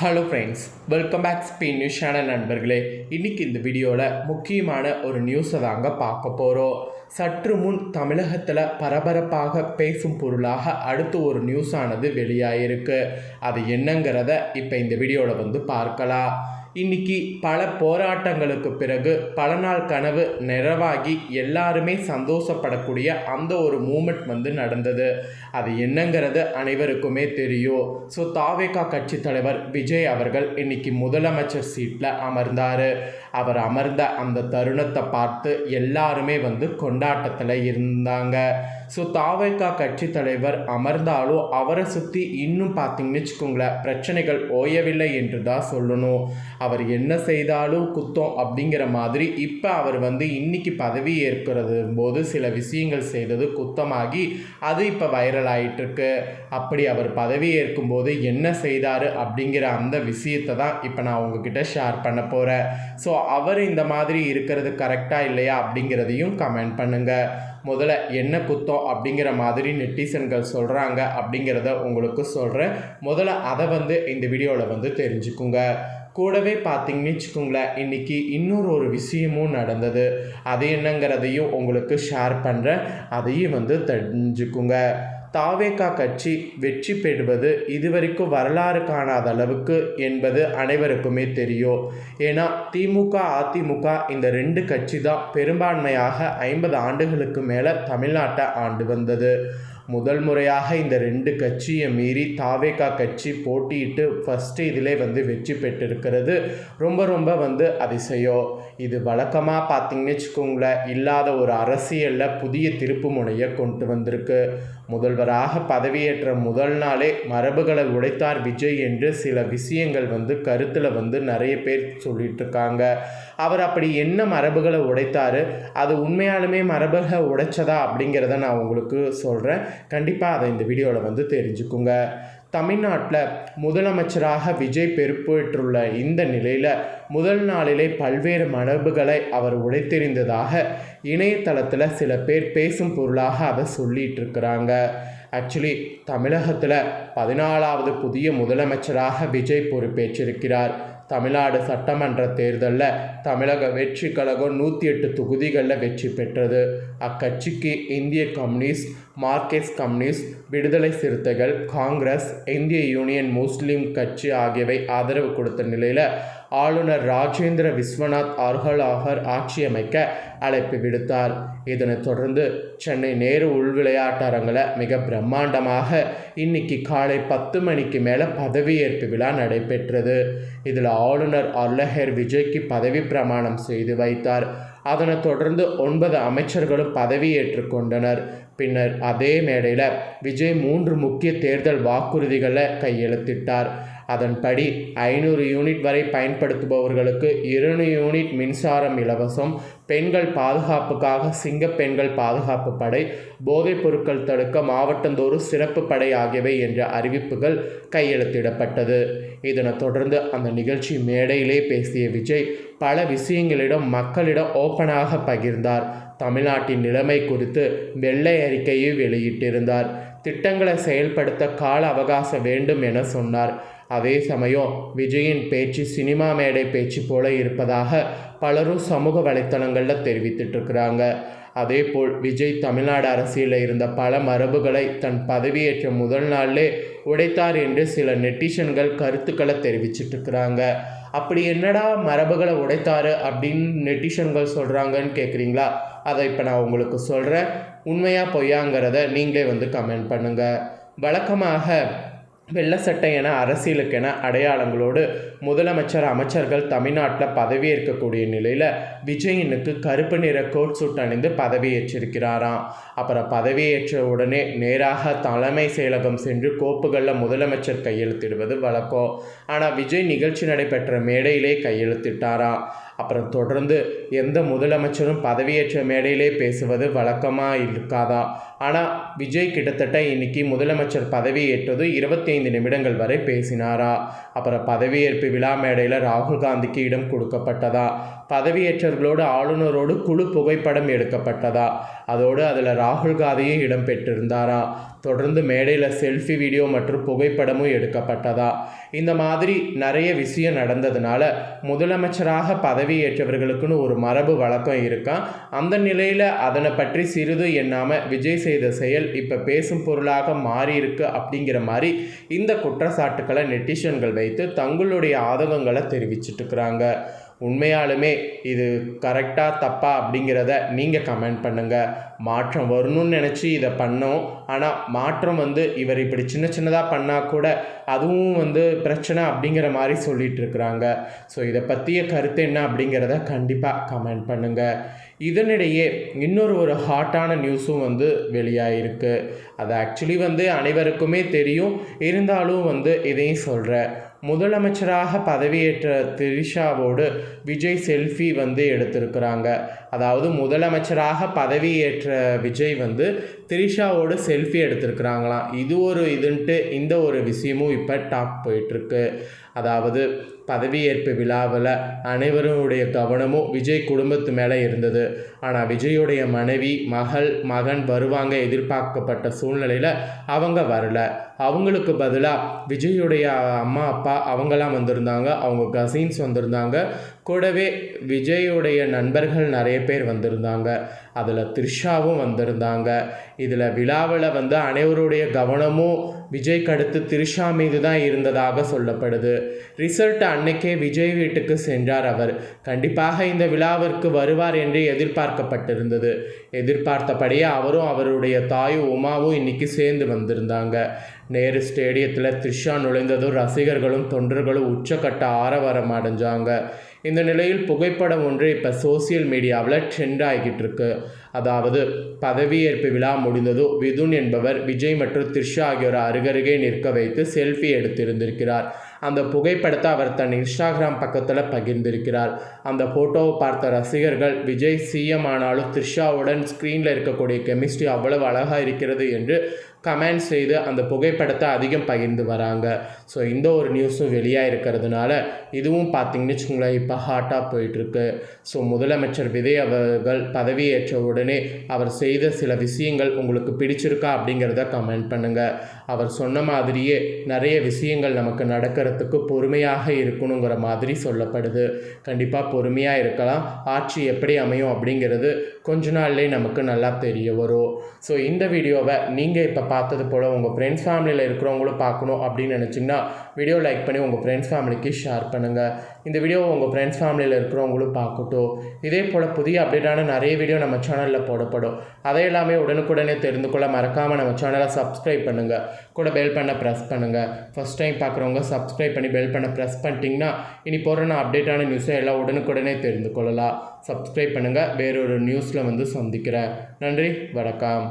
Hello friends, welcome back Spain news channel நண்பர்களே. இன்றைக்கி இந்த வீடியோவில் முக்கியமான ஒரு நியூஸை தாங்க பார்க்க போகிறோம். சற்று முன் தமிழகத்தில் பரபரப்பாக பேசும் பொருளாக அடுத்து ஒரு நியூஸானது வெளியாகிருக்கு. அது என்னங்கிறத இப்போ இந்த வீடியோவில் பார்க்கலாம். இன்னைக்கு பல போராட்டங்களுக்கு பிறகு பல நாள் கனவு நிறைவாகி எல்லாருமே சந்தோஷப்படக்கூடிய அந்த ஒரு மூமெண்ட் நடந்தது. அது என்னங்கிறது அனைவருக்குமே தெரியும். ஸோ தாவேகா கட்சி தலைவர் விஜய் அவர்கள் இன்னைக்கு முதலமைச்சர் சீட்டில் அமர்ந்தார். அவர் அமர்ந்த அந்த தருணத்தை பார்த்து எல்லாருமே கொண்டாட்டத்தில் இருந்தாங்க. ஸோ தாவேகா கட்சி தலைவர் அமர்ந்தாலும் அவரை சுற்றி இன்னும் பார்த்தீங்கன்னு வச்சுக்கோங்களேன், பிரச்சனைகள் ஓயவில்லை என்று தான் சொல்லணும். அவர் என்ன செய்தாலும் குத்தம் அப்படிங்கிற மாதிரி இப்போ அவர் இன்னைக்கு பதவி ஏற்கிறது போது சில விஷயங்கள் செய்தது குத்தமாகி அது இப்போ வைரல் ஆகிட்டு இருக்கு. அப்படி அவர் பதவி ஏற்கும்போது என்ன செய்தார் அப்படிங்கிற அந்த விஷயத்தை தான் இப்போ நான் உங்ககிட்ட ஷேர் பண்ண போகிறேன். ஸோ அவர் இந்த மாதிரி இருக்கிறது கரெக்டாக இல்லையா அப்படிங்கிறதையும் கமெண்ட் பண்ணுங்கள். முதல்ல என்ன குத்தம் அப்படிங்கிற மாதிரி நெட்டிசன்கள் சொல்கிறாங்க அப்படிங்கிறத உங்களுக்கு சொல்கிறேன். முதல்ல அதை இந்த வீடியோவில் தெரிஞ்சுக்குங்க. கூடவே பார்த்தீங்கன்னு வச்சுக்கோங்களேன், இன்றைக்கி இன்னொரு விஷயமும் நடந்தது. அது என்னங்கிறதையும் உங்களுக்கு ஷேர் பண்ணுறேன். அதையும் தெரிஞ்சுக்குங்க. தாவேகா கட்சி வெற்றி பெறுவது இதுவரைக்கும் வரலாறு காணாத அளவுக்கு என்பது அனைவருக்குமே தெரியும். ஏன்னா திமுக அதிமுக இந்த ரெண்டு கட்சி தான் பெரும்பான்மையாக 50 ஆண்டுகளுக்கு மேலே தமிழ்நாட்டை ஆண்டு வந்தது. முதல் முறையாக இந்த ரெண்டு கட்சியை மீறி தாவேகா கட்சி போட்டியிட்டு ஃபஸ்ட்டு இதிலே வெற்றி பெற்றிருக்கிறது ரொம்ப அதிசயம். இது வழக்கமாக பார்த்தீங்கன்னு வச்சுக்கோங்களேன், இல்லாத ஒரு அரசியலில் புதிய திருப்பு முனையை கொண்டு வந்திருக்கு. முதல்வராக பதவியேற்ற முதல் நாளே மரபுகளை உடைத்தார் விஜய் என்று சில விஷயங்கள் கருத்தில் நிறைய பேர் சொல்லிட்டு இருக்காங்க. அவர் அப்படி என்ன மரபுகளை உடைத்தார், அது உண்மையாலுமே மரபுகளை உடைச்சதா அப்படிங்கிறத நான் உங்களுக்கு சொல்கிறேன். கண்டிப்பாக அதை இந்த வீடியோவில் தெரிஞ்சுக்குங்க. தமிழ்நாட்டில் முதலமைச்சராக விஜய் பொறுப்பேற்றுள்ள இந்த நிலையில் முதல் நாளிலே பல்வேறு மரபுகளை அவர் உடைத்தெறிந்ததாக இணையதளத்தில் சில பேர் பேசும் பொருளாக அதை சொல்லிட்டு இருக்கிறாங்க. ஆக்சுவலி தமிழகத்தில் 14வது புதிய முதலமைச்சராக விஜய் பொறுப்பேற்றிருக்கிறார். தமிழ்நாடு சட்டமன்ற தேர்தலில் தமிழக வெற்றி கழகம் 108 தொகுதிகளில் வெற்றி பெற்றது. அக்கட்சிக்கு இந்திய கம்யூனிஸ்ட், மார்க்சிஸ்ட் கம்யூனிஸ்ட், விடுதலை சிறுத்தைகள், காங்கிரஸ், இந்திய யூனியன் முஸ்லீம் கட்சி ஆகியவை ஆதரவு கொடுத்த நிலையில் ஆளுநர் ராஜேந்திர விஸ்வநாத் அர்ஹலாகர் ஆட்சி அமைக்க அழைப்பு விடுத்தார். இதனைத் தொடர்ந்து சென்னை நேரு உள் விளையாட்டரங்கில் மிக பிரம்மாண்டமாக இன்னைக்கு காலை 10 மணிக்கு மேலே பதவியேற்பு விழா நடைபெற்றது. இதில் ஆளுநர் அர்ஹலர் விஜய்க்கு பதவி பிரமாணம் செய்து வைத்தார். அதனைத் தொடர்ந்து 9 அமைச்சர்களும் பதவியேற்றுக் கொண்டனர். பின்னர் அதே மேடையில் விஜய் 3 முக்கிய தேர்தல் வாக்குறுதிகளை கையெழுத்திட்டார். அதன்படி 500 யூனிட் வரை பயன்படுத்துபவர்களுக்கு 200 யூனிட் மின்சாரம் இலவசம், பெண்கள் பாதுகாப்புக்காக சிங்க பெண்கள் பாதுகாப்பு படை, போதைப் பொருட்கள் தடுக்க மாவட்டந்தோறும் சிறப்பு படை ஆகியவை என்ற அறிவிப்புகள் கையெழுத்திடப்பட்டது. இதனைத் தொடர்ந்து அந்த நிகழ்ச்சி மேடையிலே பேசிய விஜய் பல விஷயங்களிடம் மக்களிடம் ஓப்பனாக பகிர்ந்தார். தமிழ்நாட்டின் நிலைமை குறித்து வெள்ளை அறிக்கையை வெளியிட்டிருந்தார். திட்டங்களை செயல்படுத்த கால அவகாசம் வேண்டும் என சொன்னார். அதே சமயம் விஜயின் பேச்சு சினிமா மேடை பேச்சு போல இருப்பதாக பலரும் சமூக வலைத்தளங்களில் தெரிவித்துட்ருக்கிறாங்க. அதேபோல் விஜய் தமிழ்நாடு அரசியலில் இருந்த பல மரபுகளை தன் பதவியேற்ற முதல் நாளிலே உடைத்தார் என்று சில நெட்டிசன்கள் கருத்துக்களை தெரிவிச்சிட்ருக்கிறாங்க. அப்படி என்னடா மரபுகளை உடைத்தார் அப்படின்னு நெட்டிசன்கள் சொல்கிறாங்கன்னு கேட்குறீங்களா? அதை இப்போ நான் உங்களுக்கு சொல்கிறேன். உண்மையாக பொய்யாங்கிறத நீங்களே கமெண்ட் பண்ணுங்கள். வழக்கமாக வெள்ளை சட்டை என அரசியலுக்கென அடையாளங்களோடு முதலமைச்சர் அமைச்சர்கள் தமிழ்நாட்டில் பதவியேற்கக்கூடிய நிலையில் விஜயனுக்கு கருப்பு நிற கோட் சூட் அணிந்து பதவியேற்றிருக்கிறாராம். அப்புறம் பதவியேற்ற உடனே நேராக தலைமை செயலகம் சென்று கோப்புகளில் முதலமைச்சர் கையெழுத்திடுவது வழக்கம். ஆனால் விஜய் நிகழ்ச்சி நடைபெற்ற மேடையிலே கையெழுத்திட்டாராம். அப்புறம் தொடர்ந்து எந்த முதலமைச்சரும் பதவியேற்ற மேடையிலே பேசுவது வழக்கமாக இருக்காதா. ஆனால் விஜய் கிட்டத்தட்ட இன்னைக்கு முதலமைச்சர் பதவியேற்றது 25 நிமிடங்கள் வரை பேசினாரா. அப்புறம் பதவியேற்பு விழா மேடையில் ராகுல் காந்திக்கு இடம் கொடுக்கப்பட்டதா. பதவியேற்றவர்களோடு ஆளுநரோடு குழு புகைப்படம் எடுக்கப்பட்டதா. அதோடு அதில் ராகுல் காந்தியும் இடம் பெற்றிருந்தாரா. தொடர்ந்து மேடையில் செல்ஃபி வீடியோ மற்றும் புகைப்படமும் எடுக்கப்பட்டதா. இந்த மாதிரி நிறைய விஷயம் நடந்ததுனால முதலமைச்சராக பதவியேற்றவர்களுக்குன்னு ஒரு மரபு வழக்கம் இருக்கான். அந்த நிலையில் அதனை பற்றி சிறிது எண்ணாமல் விஜய் செய்த செயல் இப்போ பேசும் பொருளாக மாறி இருக்கு அப்படிங்கிற மாதிரி இந்த குற்றச்சாட்டுக்களை நெட்டிசன்கள் வைத்து தங்களுடைய ஆதங்கங்களை தெரிவிச்சிட்டு இருக்கிறாங்க. உண்மையாலுமே இது கரெக்டாக தப்பா அப்படிங்கிறத நீங்கள் கமெண்ட் பண்ணுங்கள். மாற்றம் வரணும்னு நினச்சி இதை பண்ணோம், ஆனால் மாற்றம் இவர் இப்படி சின்ன சின்னதாக பண்ணால் கூட அதுவும் பிரச்சனை அப்படிங்கிற மாதிரி சொல்லிட்டு இருக்கிறாங்க. ஸோ இதை பற்றிய கருத்து என்ன அப்படிங்கிறத கண்டிப்பாக கமெண்ட் பண்ணுங்கள். இதனிடையே இன்னொரு ஹாட்டான நியூஸும் வெளியாகிருக்கு. அது ஆக்சுவலி அனைவருக்குமே தெரியும், இருந்தாலும் இதையும் சொல்கிறேன். முதலமைச்சராக பதவியேற்ற திரிஷாவோடு விஜய் செல்ஃபி எடுத்திருக்கிறாங்க. அதாவது முதலமைச்சராக பதவியேற்ற விஜய் திரிஷாவோடு செல்ஃபி எடுத்திருக்கிறாங்களாம். இது இதுன்ட்டு இந்த ஒரு விஷயமும் இப்போ டாக் போயிட்டுருக்கு. அதாவது பதவியேற்பு விழாவில் அனைவருடைய கவனமும் விஜய் குடும்பத்து மேலே இருந்தது. ஆனால் விஜயோடைய மனைவி, மகன் வருவாங்க எதிர்பார்க்கப்பட்ட சூழ்நிலையில் அவங்க வரல. அவங்களுக்கு பதிலாக விஜயோடைய அம்மா அப்பா அவங்களாம் வந்திருந்தாங்க, அவங்க கசின்ஸ் வந்திருந்தாங்க, கூடவே விஜயோடைய நண்பர்கள் நிறைய பேர் வந்திருந்தாங்க. அதில் த்ரிஷாவும் வந்திருந்தாங்க. இதில் விழாவில் அனைவருடைய கவனமும் விஜய்க்கு அடுத்து த்ரிஷா மீது தான் இருந்ததாக சொல்லப்படுது. ரிசல்ட் அன்னைக்கே விஜய் வீட்டுக்கு சென்றார் அவர். கண்டிப்பாக இந்த விழாவிற்கு வருவார் என்று எதிர்பார்க்கப்பட்டிருந்தது. எதிர்பார்த்தபடியே அவரும் அவருடைய தாயும் உமாவும் இன்னைக்கு சேர்ந்து வந்திருந்தாங்க. நேரு ஸ்டேடியத்தில் த்ரிஷா நுழைந்ததும் ரசிகர்களும் தொண்டர்களும் உச்சக்கட்ட ஆரவாரம் அடைஞ்சாங்க. இந்த நிலையில் புகைப்படம் ஒன்று இப்போ சோசியல் மீடியாவில் ட்ரெண்ட் ஆகிட்டு இருக்கு. அதாவது பதவியேற்பு விழா முடிந்ததும் விதுன் என்பவர் விஜய் மற்றும் த்ரிஷா ஆகியோர் அருகருகே நிற்க வைத்து செல்ஃபி எடுத்திருந்திருக்கிறார். அந்த புகைப்படத்தை அவர் தன் இன்ஸ்டாகிராம் பக்கத்தில் பகிர்ந்திருக்கிறார். அந்த ஃபோட்டோவை பார்த்த ரசிகர்கள் விஜய் சிஎம் ஆனாலும் த்ரிஷாவுடன் ஸ்க்ரீனில் இருக்கக்கூடிய கெமிஸ்ட்ரி அவ்வளவு அழகாக இருக்கிறது என்று கமெண்ட் செய்து அந்த புகைப்படத்தை அதிகம் பகிர்ந்து வராங்க. ஸோ இந்த ஒரு நியூஸும் வெளியாக இருக்கிறதுனால இதுவும் பார்த்திங்கன்னு வச்சுக்கோங்களேன் இப்போ ஹாட்டாக போயிட்டுருக்கு. ஸோ முதலமைச்சர் விஜய் அவர்கள் பதவியேற்ற உடனே அவர் செய்த சில விஷயங்கள் உங்களுக்கு பிடிச்சிருக்கா அப்படிங்கிறத கமெண்ட் பண்ணுங்கள். அவர் சொன்ன மாதிரியே நிறைய விஷயங்கள் நமக்கு நடக்கிறதுக்கு பொறுமையாக இருக்கணுங்கிற மாதிரி சொல்லப்படுது. கண்டிப்பாக பொறுமையாக இருக்கலாம். ஆட்சி எப்படி அமையும் அப்படிங்கிறது கொஞ்ச நாள்லேயே நமக்கு நல்லா தெரிய வரும். ஸோ இந்த வீடியோவை நீங்கள் இப்போ பார்த்தது போல் உங்கள் ஃப்ரெண்ட்ஸ் ஃபேமிலியில் இருக்கிறவங்களும் பார்க்கணும் அப்படின்னு நினச்சிங்கன்னா வீடியோ லைக் பண்ணி உங்கள் ஃப்ரெண்ட்ஸ் ஃபேமிலிக்கு ஷேர் பண்ணுங்கள். இந்த வீடியோவை உங்கள் ஃப்ரெண்ட்ஸ் ஃபேமிலியில் இருக்கிறவங்களும் பார்க்கட்டும். இதே போல் புதிய அப்டேட்டான நிறைய வீடியோ நம்ம சேனலில் போடப்படும். அதை எல்லாமே உடனுக்குடனே தெரிந்து கொள்ள மறக்காமல் நம்ம சேனலை சப்ஸ்கிரைப் பண்ணுங்கள். கூட பெல் பண்ண ப்ரெஸ் பண்ணுங்கள். ஃபஸ்ட் டைம் பார்க்குறவங்க சப்ஸ்கிரைப் பண்ணி பெல் பண்ண ப்ரெஸ் பண்ணிட்டீங்கன்னா இனி போடுற நான் அப்டேட்டான நியூஸை எல்லாம் உடனுக்குடனே தெரிந்து கொள்ளலாம். சப்ஸ்கிரைப் பண்ணுங்கள். வேறொரு நியூஸில் சந்திக்கிறேன். நன்றி, வணக்கம்.